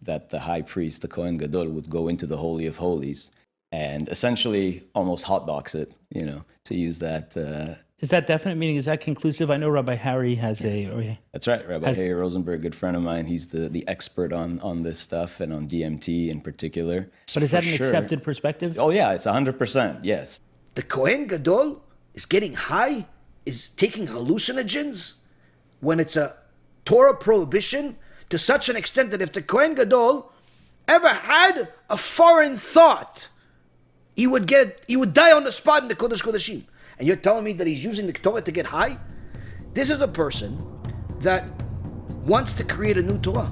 that the high priest, the Kohen Gadol, would go into the Holy of Holies and essentially almost hotbox it, to use that. Is that definite? Meaning, is that conclusive? I know Rabbi Harry has That's right. Rabbi Harry Rosenberg, good friend of mine. He's the expert on this stuff and on DMT in particular. But is that an accepted perspective? Oh, yeah, it's 100%, yes. The Kohen Gadol is getting high, is taking hallucinogens when it's a Torah prohibition to such an extent that if the Kohen Gadol ever had a foreign thought, he would die on the spot in the Kodesh Kodeshim. And you're telling me that he's using the Torah to get high? This is a person that wants to create a new Torah.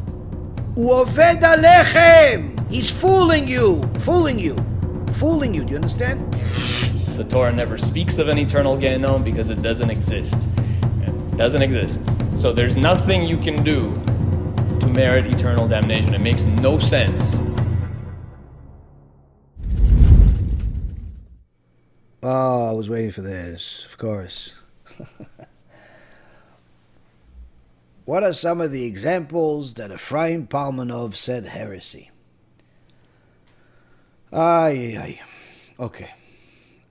U'oved alechem. He's fooling you. Do you understand? The Torah never speaks of an eternal Gehinnom because it doesn't exist. It doesn't exist. So there's nothing you can do to merit eternal damnation. It makes no sense. Oh, I was waiting for this, of course. What are some of the examples that Efraim Palvanov said heresy? Okay.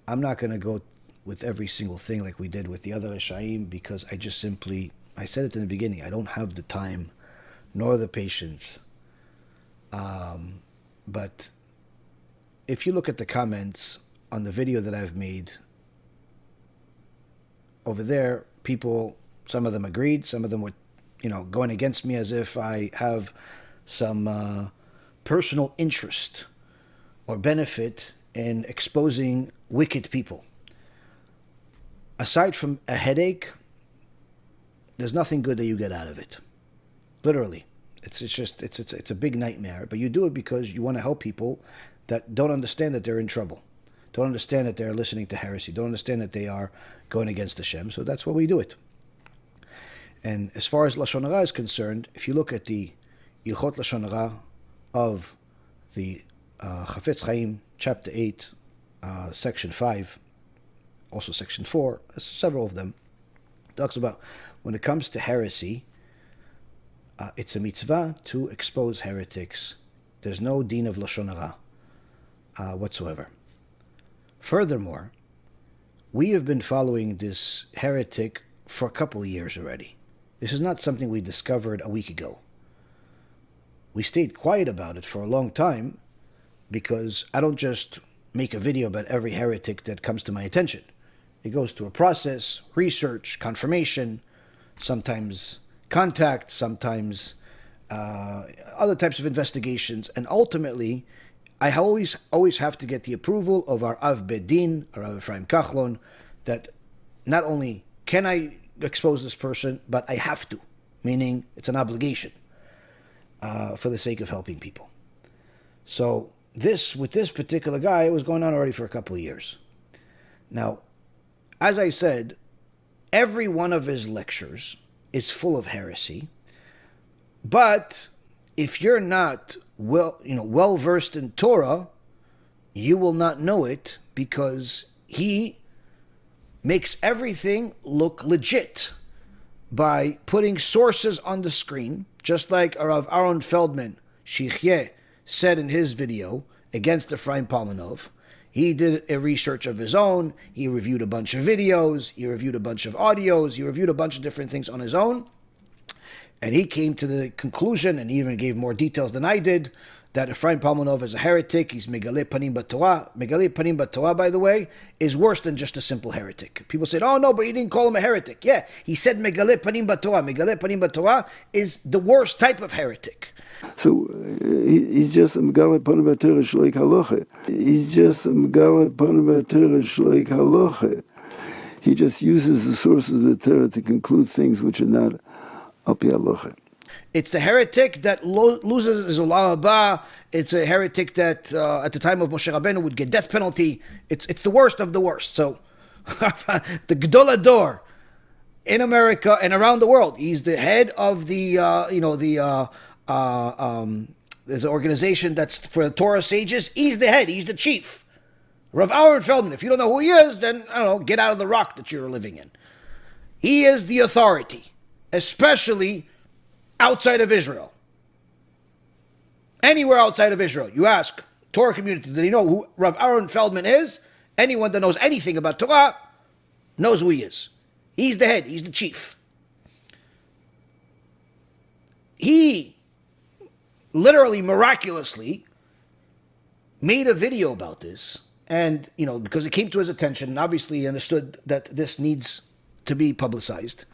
I'm not going to go with every single thing like we did with the other Chaim because I said it in the beginning, I don't have the time nor the patience. But if you look at the comments on the video that I've made, over there, people, some of them agreed, some of them were, going against me as if I have some personal interest or benefit in exposing wicked people. Aside from a headache, there's nothing good that you get out of it. Literally. It's a big nightmare, but you do it because you want to help people that don't understand that they're in trouble. Don't understand that they're listening to heresy. Don't understand that they are going against Hashem. So that's why we do it. And as far as Lashon Hara is concerned, if you look at the Ilchot Lashon Hara of the Chofetz Chaim, chapter 8, section 5, also section 4, several of them, talks about when it comes to heresy, it's a mitzvah to expose heretics. There's no din of Lashon Hara whatsoever. Furthermore, we have been following this heretic for a couple of years already. This is not something we discovered a week ago. We stayed quiet about it for a long time because I don't just make a video about every heretic that comes to my attention. It goes through a process, research, confirmation, sometimes contact, sometimes other types of investigations, and ultimately I always have to get the approval of our Av Bedin, or Rav Efraim Kachlon, that not only can I expose this person, but I have to, meaning it's an obligation for the sake of helping people. So with this particular guy, it was going on already for a couple of years. Now, as I said, every one of his lectures is full of heresy, but if you're not well versed in Torah, you will not know it because he makes everything look legit by putting sources on the screen, just like Rav Aharon Feldman, Shichyeh, said in his video against Efraim Palvanov. He did a research of his own. He reviewed a bunch of videos. He reviewed a bunch of audios. He reviewed a bunch of different things on his own. And he came to the conclusion, and he even gave more details than I did, that Efraim Palvanov is a heretic. He's Megaleh Panim B'Torah. Megaleh Panim B'Torah, by the way, is worse than just a simple heretic. People said, oh no, but you didn't call him a heretic. Yeah, he said Megaleh Panim B'Torah. Megaleh Panim B'Torah is the worst type of heretic. So he's just a Megaleh Panim B'Torah Shleik Halacha. He's just a Megaleh Panim B'Torah Shleik Halacha. He just uses the sources of the Torah to conclude things which are not Al Pi Halacha. It's the heretic that loses his Olam Haba. It's a heretic that at the time of Moshe Rabbeinu would get death penalty. It's the worst of the worst. So the Gadol Ador in America and around the world, he's the head of the there's an organization that's for the Torah sages. He's the head. He's the chief. Rav Aharon Feldman. If you don't know who he is, then I don't know. Get out of the rock that you're living in. He is the authority, especially outside of Israel. Anywhere outside of Israel, you ask Torah community, do they know who Rav Aharon Feldman is? Anyone that knows anything about Torah knows who he is. He's the head, he's the chief. He literally, miraculously, made a video about this. And, because it came to his attention, and obviously he understood that this needs to be publicized.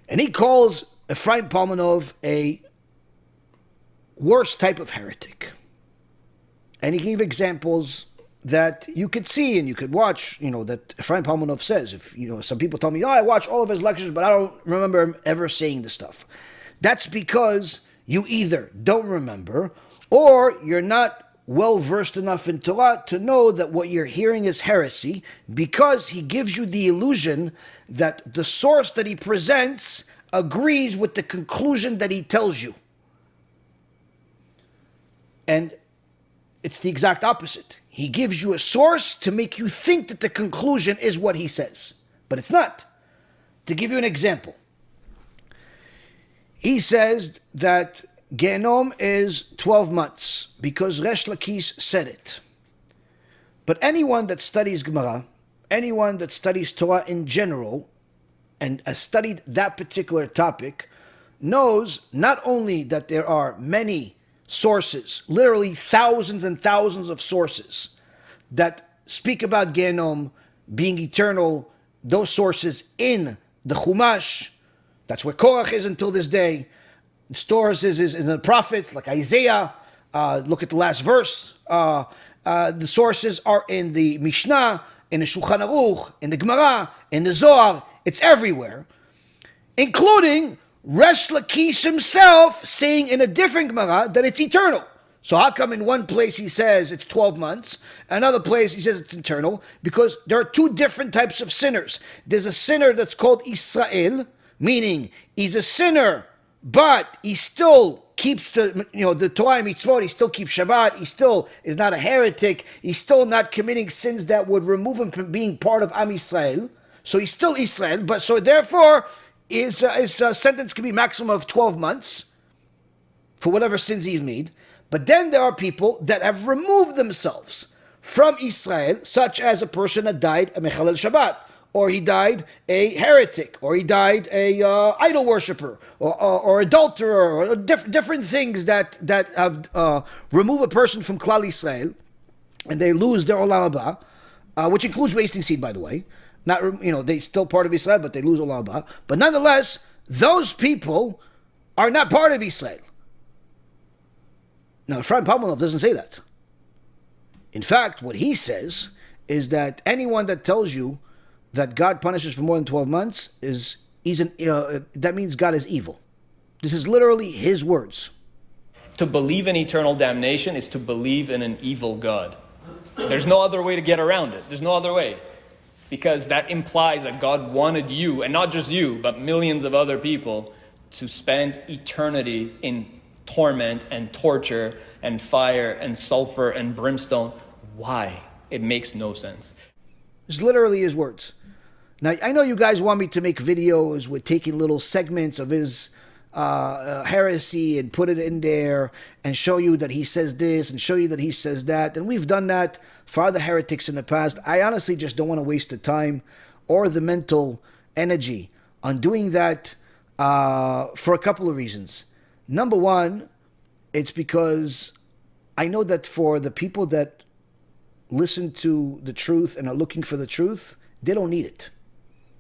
And he calls Efraim Palvanov a worse type of heretic. And he gave examples that you could see and you could watch, that Efraim Palvanov says. If, some people tell me, I watch all of his lectures, but I don't remember him ever saying this stuff. That's because you either don't remember or you're not well versed enough in Torah to know that what you're hearing is heresy, because he gives you the illusion that the source that he presents agrees with the conclusion that he tells you. And it's the exact opposite. He gives you a source to make you think that the conclusion is what he says, but it's not. To give you an example, he says that Gehinnom is 12 months because Resh Lakish said it. But anyone that studies Gemara, anyone that studies Torah in general, and has studied that particular topic, knows not only that there are many sources, literally thousands and thousands of sources, that speak about Gehinnom being eternal, those sources in the Chumash, that's where Korach is until this day. The stores is in the prophets, like Isaiah. Look at the last verse. The sources are in the Mishnah, in the Shulchan Aruch, in the Gemara, in the Zohar. It's everywhere, including Resh Lakish himself saying in a different Gemara that it's eternal. So how come in one place he says it's 12 months, another place he says it's eternal? Because there are two different types of sinners. There's a sinner that's called Israel, meaning he's a sinner, but he still keeps the Torah and mitzvot, he still keeps Shabbat, he still is not a heretic, he's still not committing sins that would remove him from being part of Am Yisrael. So he's still Israel, but so therefore his sentence can be maximum of 12 months for whatever sins he's made. But then there are people that have removed themselves from Israel, such as a person that died a Mechalel Shabbat, or he died a heretic, or he died a idol worshiper, or adulterer, or different things that have remove a person from Klal Israel, and they lose their Olam Haba, which includes wasting seed, by the way. Not, they still part of Israel, but they lose Olam Haba. But nonetheless, those people are not part of Israel. Now, Efraim Palvanov doesn't say that. In fact, what he says is that anyone that tells you that God punishes for more than 12 months that means God is evil. This is literally his words. To believe in eternal damnation is to believe in an evil God. There's no other way to get around it. There's no other way. Because that implies that God wanted you, and not just you, but millions of other people, to spend eternity in torment and torture and fire and sulfur and brimstone. Why? It makes no sense. It's literally his words. Now, I know you guys want me to make videos with taking little segments of his heresy and put it in there and show you that he says this and show you that he says that. And we've done that for other heretics in the past. I honestly just don't want to waste the time or the mental energy on doing that for a couple of reasons. Number one, it's because I know that for the people that listen to the truth and are looking for the truth, they don't need it.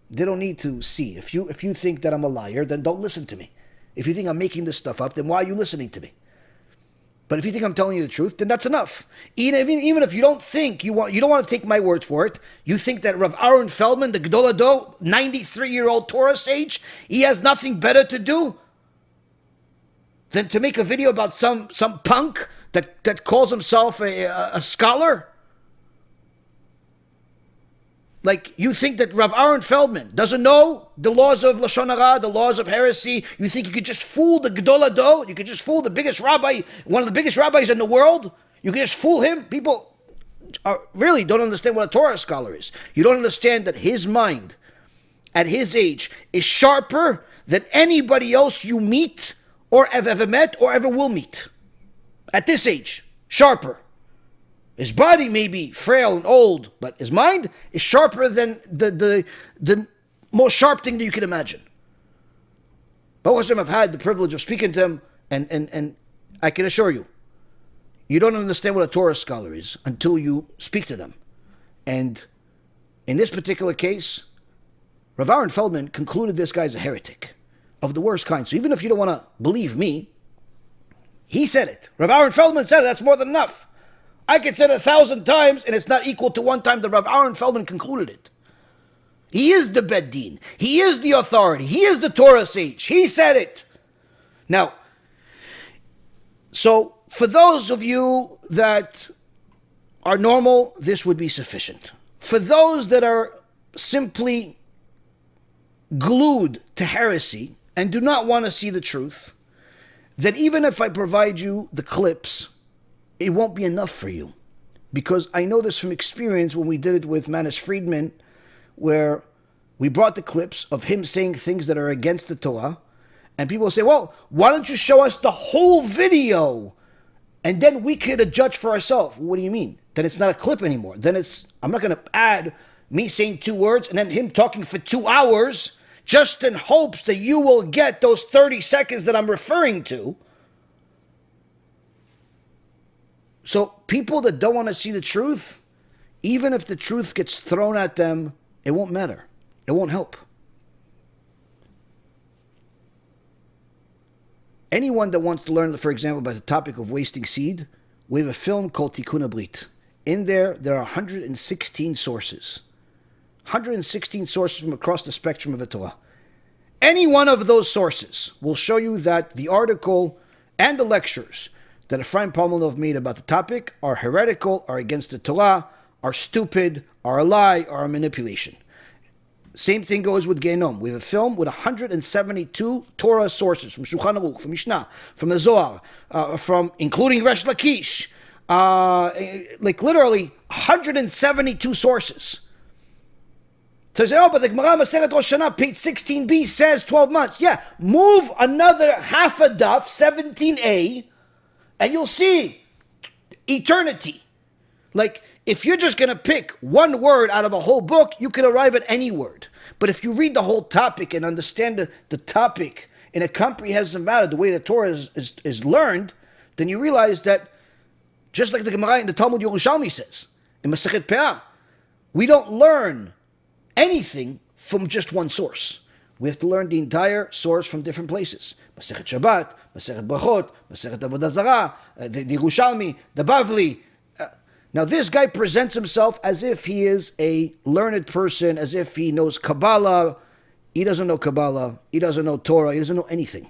They don't need to see. If you think that I'm a liar, then don't listen to me. If you think I'm making this stuff up, then why are you listening to me? But if you think I'm telling you the truth, then that's enough. Even if you don't think you don't want to take my word for it, you think that Rav Aharon Feldman, the Gadol Ador, 93-year-old Torah sage, he has nothing better to do than to make a video about some punk that calls himself a scholar? Like, you think that Rav Aharon Feldman doesn't know the laws of Lashon Hara, the laws of heresy? You think you could just fool the Gadol Ador? You could just fool the biggest rabbi, one of the biggest rabbis in the world? You can just fool him? People really don't understand what a Torah scholar is. You don't understand that his mind, at his age, is sharper than anybody else you meet or have ever met or ever will meet. at this age, sharper. His body may be frail and old, but his mind is sharper than the most sharp thing that you can imagine. Both of them have had the privilege of speaking to him, and I can assure you, you don't understand what a Torah scholar is until you speak to them. And in this particular case, Rav Aharon Feldman concluded this guy's a heretic of the worst kind. So even if you don't want to believe me, he said it. Rav Aharon Feldman said it. That's more than enough. I could say it 1,000 times, and it's not equal to one time that Rav Aharon Feldman concluded it. He is the Beit Din. He is the authority. He is the Torah sage. He said it. Now, so for those of you that are normal, this would be sufficient. For those that are simply glued to heresy and do not want to see the truth, that even if I provide you the clips, it won't be enough for you. Because I know this from experience when we did it with Manis Friedman, where we brought the clips of him saying things that are against the Torah, and people say, well, why don't you show us the whole video? And then we could judge for ourselves. What do you mean? Then it's not a clip anymore. Then I'm not going to add me saying 2 words and then him talking for 2 hours just in hopes that you will get those 30 seconds that I'm referring to. So people that don't want to see the truth, even if the truth gets thrown at them, it won't matter. It won't help. Anyone that wants to learn, for example, about the topic of wasting seed, we have a film called Tikkun Abrit. In there are 116 sources. 116 sources from across the spectrum of the Torah. Any one of those sources will show you that the article and the lectures that Efraim Palvanov made about the topic are heretical, are against the Torah, are stupid, are a lie, are a manipulation. Same thing goes with Gehinnom. We have a film with 172 Torah sources from Shulchan Aruch, from Mishnah, from the Zohar, from including Resh Lakish, like literally 172 sources. So you say, oh, but the Gemara Masechet Rosh Hashanah, page 16b says 12 months. Yeah, move another half a daf, 17a, and you'll see eternity. Like, if you're just going to pick one word out of a whole book, you can arrive at any word. But if you read the whole topic and understand the topic in a comprehensive manner, the way the Torah is learned, then you realize that, just like the Gemara in the Talmud Yerushalmi says, in Masechet Peah, we don't learn anything from just one source. We have to learn the entire source from different places. Masechet Shabbat, Masechet Brachot, Masechet Avodah Zarah, the Yerushalmi, the Bavli. Now this guy presents himself as if he is a learned person, as if he knows Kabbalah. He doesn't know Kabbalah. He doesn't know Torah. He doesn't know anything.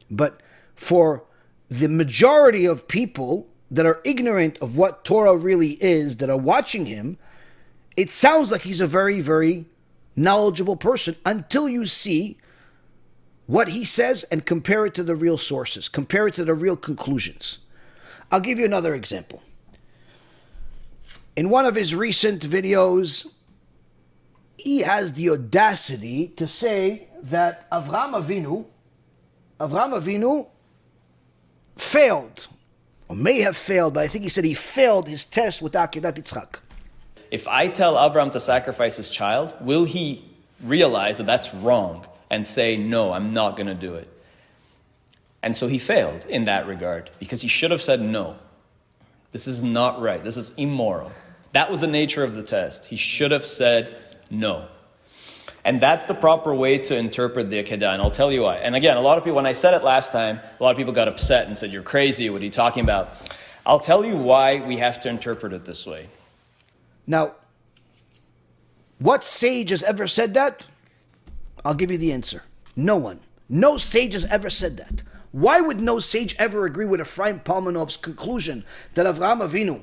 But for the majority of people that are ignorant of what Torah really is, that are watching him, it sounds like he's a very, very knowledgeable person until you see what he says and compare it to the real sources, compare it to the real conclusions. I'll give you another example. In one of his recent videos, he has the audacity to say that Avraham Avinu failed, or may have failed, but I think he said he failed his test with Akeidah Yitzchak. If I tell Avraham to sacrifice his child, will he realize that that's wrong and say, no, I'm not going to do it? And so he failed in that regard, because he should have said no. This is not right. This is immoral. That was the nature of the test. He should have said no. And that's the proper way to interpret the Akeidah, and I'll tell you why. And again, a lot of people, when I said it last time, a lot of people got upset and said, you're crazy, what are you talking about? I'll tell you why we have to interpret it this way. Now, what sage has ever said that? I'll give you the answer. No one. No sage has ever said that. Why would no sage ever agree with Efraim Palvanov's conclusion that Avraham Avinu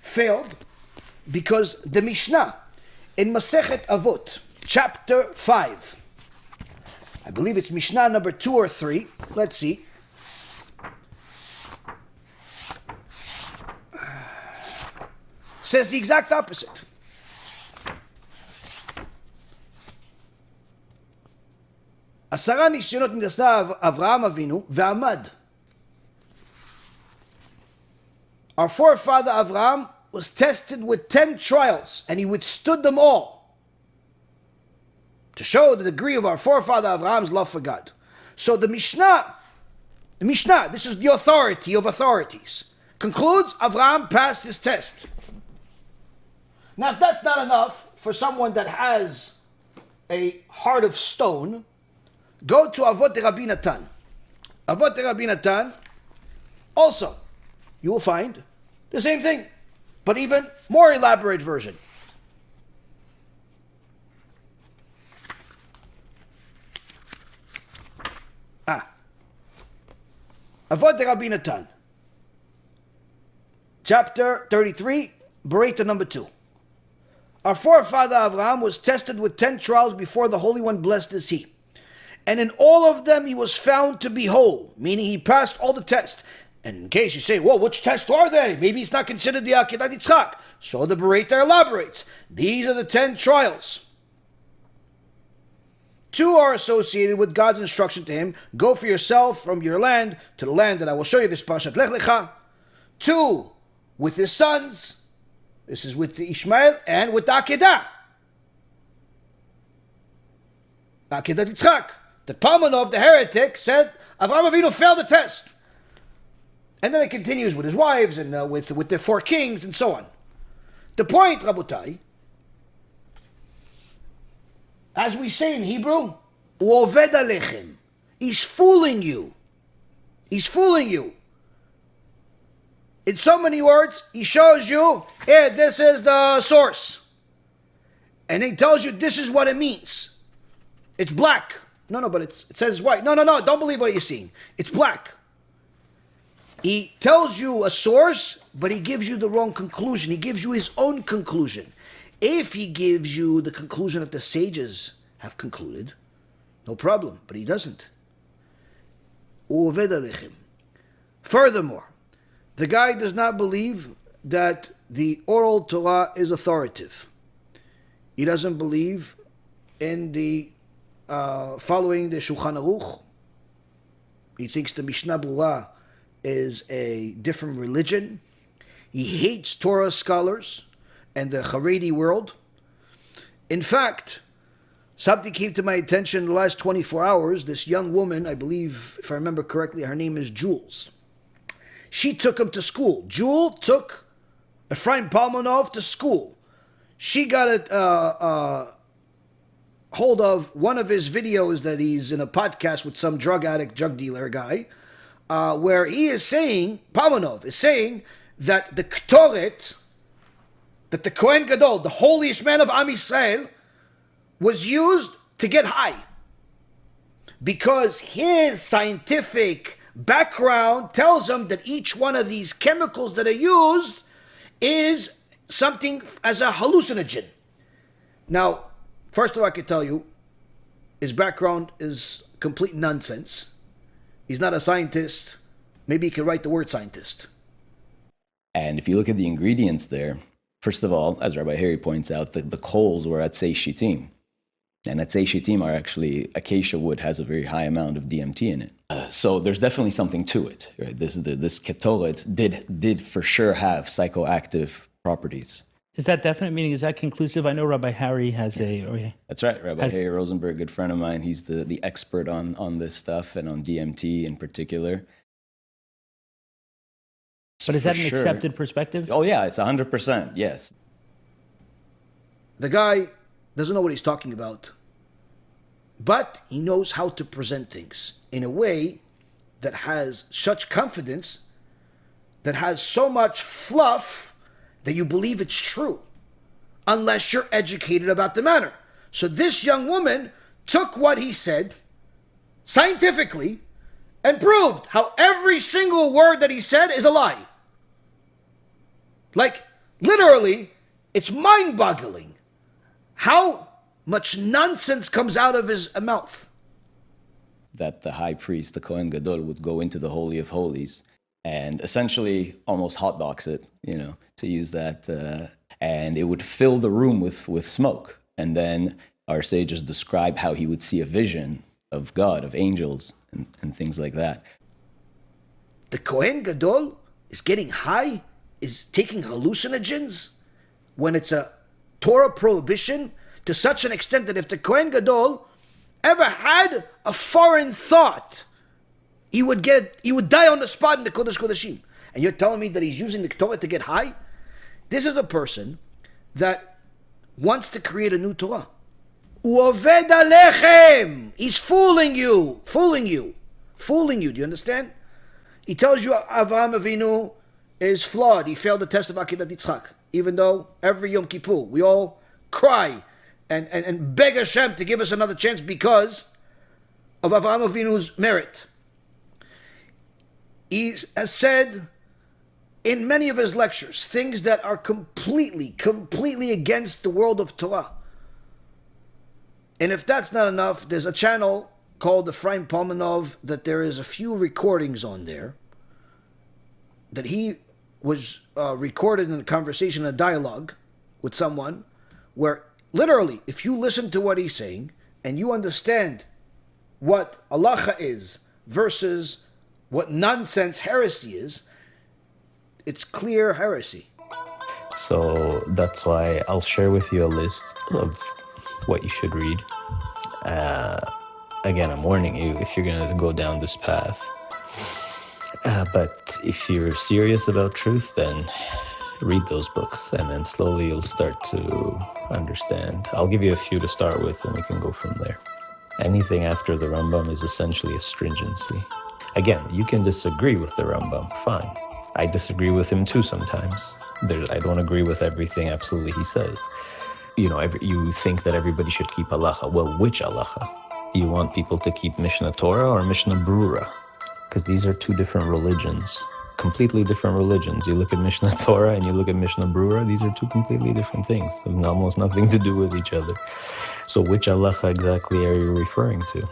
failed? Because the Mishnah in Masechet Avot, chapter 5, I believe it's Mishnah number 2 or 3, let's see. Says the exact opposite. עשרה ניסיונות נדסה אברהם אבינו ועמד. Our forefather Avraham was tested with 10 trials, and he withstood them all, to show the degree of our forefather Avraham's love for God. So the Mishnah, this is the authority of authorities, concludes Avraham passed his test. Now, if that's not enough for someone that has a heart of stone, go to Avot Rabbi Natan. Avot Rabbi Natan, also, you will find the same thing, but even more elaborate version. Avot Rabbi Natan, chapter 33, Bereta number 2. Our forefather Avraham was tested with 10 trials before the Holy One, blessed is he. And in all of them he was found to be whole, meaning he passed all the tests. And in case you say, well, which tests are they? Maybe it's not considered the Akeidah Yitzchak. So the Bereta elaborates. These are the 10 trials. 2 are associated with God's instruction to him. Go for yourself from your land to the land that I will show you, this Parashat Lech Lecha. 2 with his sons. This is with the Ishmael and with the Akeidah. Akeidah Yitzchak. The Palvanov, the heretic, said Avraham Avinu failed the test. And then it continues with his wives and with the 4 kings and so on. The point, Rabotai, as we say in Hebrew, U'oved alechem. He's fooling you. He's fooling you. In so many words, he shows you, here, this is the source. And he tells you this is what it means. It's black. No, but it says white. No, don't believe what you're seeing. It's black. He tells you a source, but he gives you the wrong conclusion. He gives you his own conclusion. If he gives you the conclusion that the sages have concluded, no problem, but he doesn't. Furthermore, the guy does not believe that the oral Torah is authoritative. He doesn't believe in the following the Shulchan Aruch. He thinks the Mishnah Berurah is a different religion. He hates Torah scholars and the Haredi world. In fact, something came to my attention in the last 24 hours. This young woman, I believe, if I remember correctly, her name is Jules. She took him to school. Jules took Efraim Palvanov to school. She got a hold of one of his videos that he's in a podcast with some drug dealer guy, where he is saying, Palvanov is saying, that the Ktoret, that the Kohen Gadol, the holiest man of Am Yisrael, was used to get high. Because his scientific background tells him that each one of these chemicals that are used is something as a hallucinogen. Now, first of all, I can tell you, his background is complete nonsense. He's not a scientist. Maybe he can write the word scientist. And if you look at the ingredients there, first of all, as Rabbi Harry points out, the coals were atzei shitim. And atzei shitim are actually, acacia wood has a very high amount of DMT in it. So there's definitely something to it. Right? This ketoret did for sure have psychoactive properties. Is that definite? Meaning, is that conclusive? I know Rabbi Harry has a... That's right. Rabbi Harry Rosenberg, good friend of mine. He's the expert on this stuff and on DMT in particular. But is that an accepted perspective? Oh, yeah, it's 100%, yes. The guy doesn't know what he's talking about, but he knows how to present things in a way that has such confidence, that has so much fluff, that you believe it's true, unless you're educated about the matter. So this young woman took what he said scientifically and proved how every single word that he said is a lie. Like, literally, it's mind-boggling how much nonsense comes out of his mouth. That the high priest, the Kohen Gadol, would go into the Holy of Holies and essentially almost hotbox it, to use that, and it would fill the room with smoke. And then our sages describe how he would see a vision of God, of angels, and things like that. The Kohen Gadol is getting high is taking hallucinogens when it's a Torah prohibition to such an extent that if the Kohen Gadol ever had a foreign thought, he would die on the spot in the Kodesh Kodeshim. And you're telling me that he's using the Torah to get high? This is a person that wants to create a new Torah. U'oved alechem. He's fooling you. Do you understand? He tells you Avraham Avinu is flawed. He failed the test of Akeidah Yitzchak. Even though every Yom Kippur we all cry and beg Hashem to give us another chance because of Avraham Avinu's merit. He has said in many of his lectures things that are completely against the world of Torah. And if that's not enough, there's a channel called Efraim Palvanov that there is a few recordings on there that he was recorded in a conversation, a dialogue with someone where literally, if you listen to what he's saying and you understand what halacha is versus what nonsense heresy is, it's clear heresy. So that's why I'll share with you a list of what you should read. Again, I'm warning you if you're going to go down this path. But if you're serious about truth, then read those books, and then slowly you'll start to understand. I'll give you a few to start with, and we can go from there. Anything after the Rambam is essentially a stringency. Again, you can disagree with the Rambam, fine. I disagree with him too sometimes. I don't agree with everything absolutely he says. You think that everybody should keep halacha. Well, which halacha? You want people to keep Mishnah Torah or Mishnah Brura? Because these are two different religions, completely different religions. You look at Mishnah Torah and you look at Mishnah Brura, these are two completely different things. They have almost nothing to do with each other. So which halacha exactly are you referring to?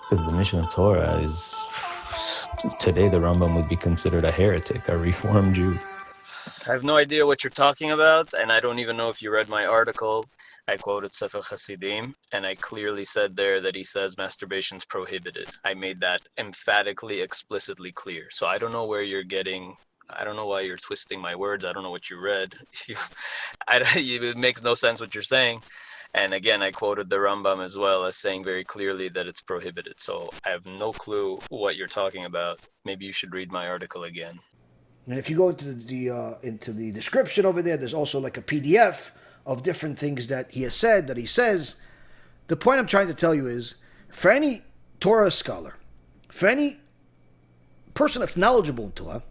Because the Mishnah Torah is, today the Rambam would be considered a heretic, a reformed Jew. I have no idea what you're talking about, and I don't even know if you read my article. I quoted Sefer Hasidim, and I clearly said there that he says masturbation's prohibited. I made that emphatically, explicitly clear. So I don't know where you're getting, I don't know why you're twisting my words. I don't know what you read. It makes no sense what you're saying. And again, I quoted the Rambam as well as saying very clearly that it's prohibited. So I have no clue what you're talking about. Maybe you should read my article again. And if you go into the description over there, there's also like a PDF of different things that he has said, that he says. The point I'm trying to tell you is, for any Torah scholar, for any person that's knowledgeable in Torah,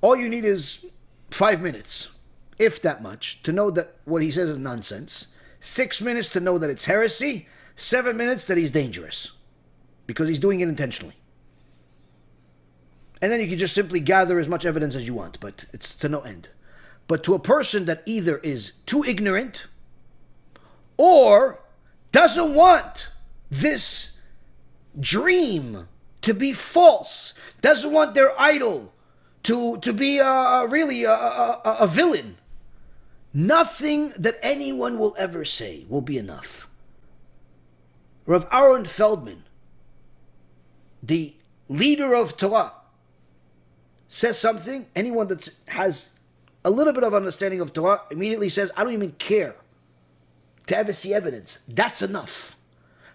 all you need is 5 minutes, if that much, to know that what he says is nonsense. 6 minutes to know that it's heresy. 7 minutes that he's dangerous, because he's doing it intentionally. And then you can just simply gather as much evidence as you want, but it's to no end. But to a person that either is too ignorant or doesn't want this dream to be false, doesn't want their idol to be really a villain, nothing that anyone will ever say will be enough. Rav Aharon Feldman, the leader of Torah, says something, anyone that has a little bit of understanding of Torah immediately says, I don't even care to ever see evidence. That's enough.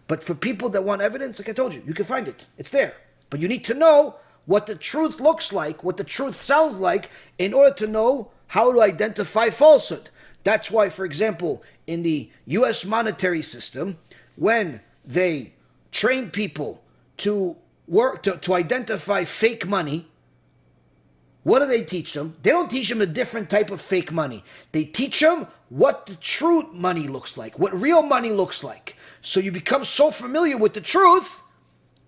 But for people that want evidence, like I told you, you can find it. It's there. But you need to know what the truth looks like, what the truth sounds like, in order to know how to identify falsehood. That's why, for example, in the U.S. monetary system, when they train people to work to identify fake money, what do they teach them? They don't teach them a different type of fake money. They teach them what the true money looks like, what real money looks like. So you become so familiar with the truth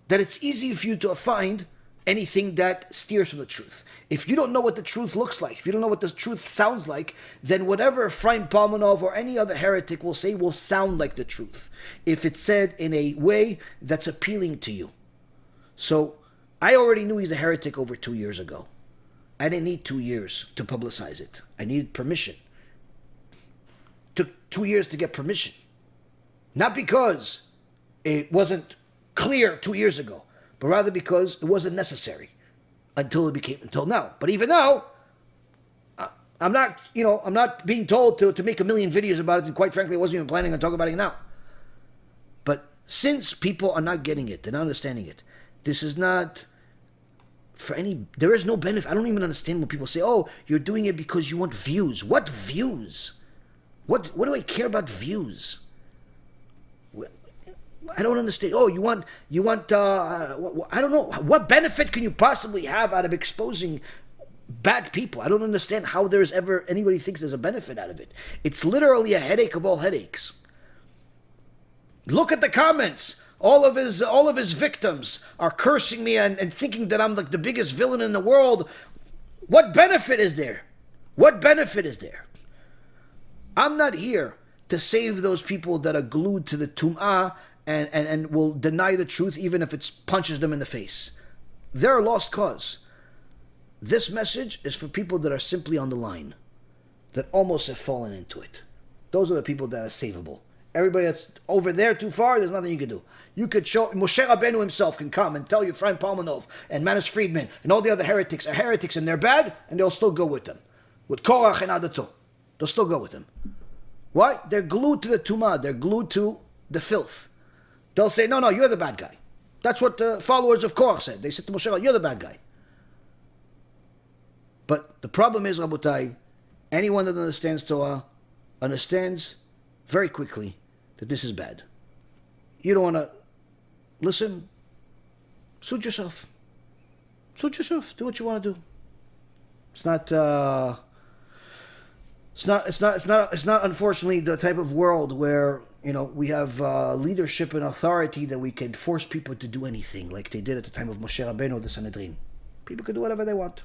that it's easy for you to find anything that steers from the truth. If you don't know what the truth looks like, if you don't know what the truth sounds like, then whatever Efraim Palvanov or any other heretic will say will sound like the truth, if it's said in a way that's appealing to you. So I already knew he's a heretic over 2 years ago. I didn't need 2 years to publicize it. I needed permission. Took 2 years to get permission. Not because it wasn't clear 2 years ago, but rather because it wasn't necessary. until now. But even now, I'm not being told to make a million videos about it, and quite frankly, I wasn't even planning on talking about it now. But since people are not getting it, they're not understanding it, this is not there is no benefit. I don't even understand when people say, oh, you're doing it because you want views. What views? What do I care about views? I don't understand. Oh, you want, I don't know. What benefit can you possibly have out of exposing bad people? I don't understand how there's ever anybody thinks there's a benefit out of it. It's literally a headache of all headaches. Look at the comments. All of his victims are cursing me and thinking that I'm like the biggest villain in the world. What benefit is there? What benefit is there? I'm not here to save those people that are glued to the tum'ah and will deny the truth even if it punches them in the face. They're a lost cause. This message is for people that are simply on the line, that almost have fallen into it. Those are the people that are savable. Everybody that's over there too far, there's nothing you can do. You could show, Moshe Rabbeinu himself can come and tell you Efraim Palvanov and Manis Friedman and all the other heretics are heretics and they're bad, and they'll still go with them. With Korach and Adato. They'll still go with them. Why? They're glued to the tumah. They're glued to the filth. They'll say, no, you're the bad guy. That's what the followers of Korach said. They said to Moshe, you're the bad guy. But the problem is, Rabotai, anyone that understands Torah understands very quickly that this is bad. You don't want to listen. Suit yourself. Suit yourself. Do what you want to do. It's not unfortunately the type of world where, we have leadership and authority that we can force people to do anything like they did at the time of Moshe Rabbeinu, the Sanhedrin. People can do whatever they want.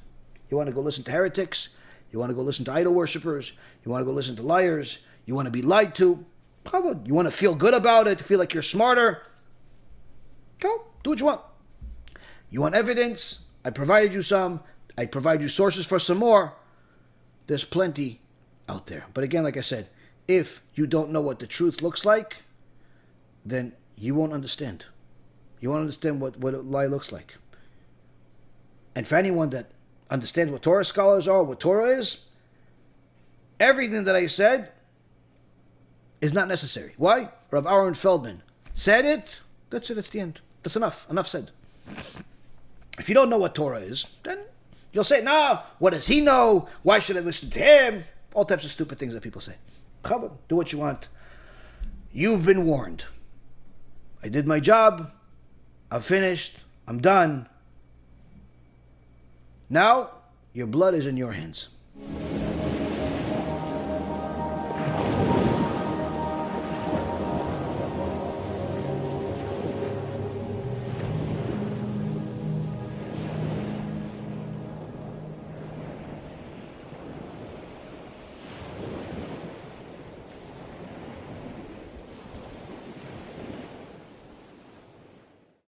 You want to go listen to heretics? You want to go listen to idol worshippers? You want to go listen to liars? You want to be lied to? You want to feel good about it? Feel like you're smarter? Go, do what you want. You want evidence? I provided you some. I provide you sources for some more. There's plenty out there. But again, like I said, if you don't know what the truth looks like, then you won't understand. You won't understand what a lie looks like. And for anyone that understands what Torah scholars are, what Torah is, everything that I said is not necessary. Why? Rav Aharon Feldman said it. That's it. That's the end. That's enough. Enough said. If you don't know what Torah is, then you'll say, nah, what does he know? Why should I listen to him? All types of stupid things that people say. Do what you want. You've been warned. I did my job. I'm finished. I'm done. Now, your blood is in your hands.